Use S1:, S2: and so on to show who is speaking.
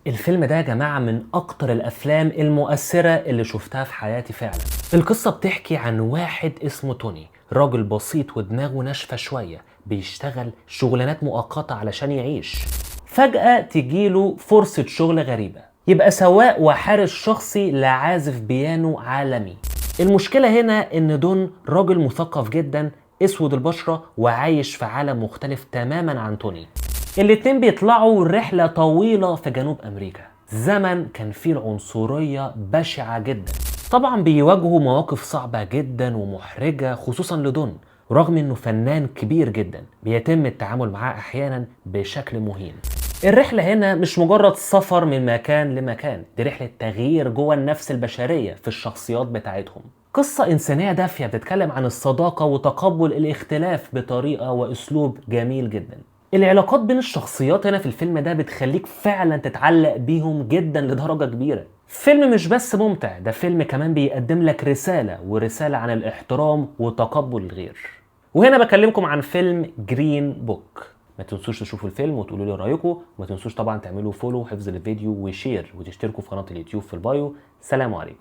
S1: الفيلم ده يا جماعة من أكتر الأفلام المؤثرة اللي شفتها في حياتي فعلا. القصة بتحكي عن واحد اسمه توني، راجل بسيط ودماغه ناشفة شوية، بيشتغل شغلانات مؤقتة علشان يعيش. فجأة تجيله فرصة شغل غريبة، يبقى سواق وحارس شخصي لعازف بيانو عالمي. المشكلة هنا إن دون راجل مثقف جدا، اسود البشرة وعايش في عالم مختلف تماما عن توني. الاتنين بيطلعوا رحلة طويلة في جنوب أمريكا، زمن كان فيه العنصرية بشعة جدا. طبعا بيواجهوا مواقف صعبة جدا ومحرجة خصوصا لدون، رغم انه فنان كبير جدا بيتم التعامل معاه احيانا بشكل مهين. الرحلة هنا مش مجرد سفر من مكان لمكان، دي رحلة تغيير جوه النفس البشرية في الشخصيات بتاعتهم. قصة إنسانية دافية بتتكلم عن الصداقة وتقبل الاختلاف بطريقة وأسلوب جميل جدا. العلاقات بين الشخصيات هنا في الفيلم ده بتخليك فعلا تتعلق بيهم جدا لدرجة كبيرة. فيلم مش بس ممتع، ده فيلم كمان بيقدم لك رسالة، ورسالة عن الاحترام وتقبل الغير. وهنا بكلمكم عن فيلم جرين بوك. ما تنسوش تشوفوا الفيلم وتقولوا لي رأيكم، وما تنسوش طبعا تعملوا فولو وحفظ الفيديو وشير وتشتركوا في قناة اليوتيوب في البايو. سلام عليكم.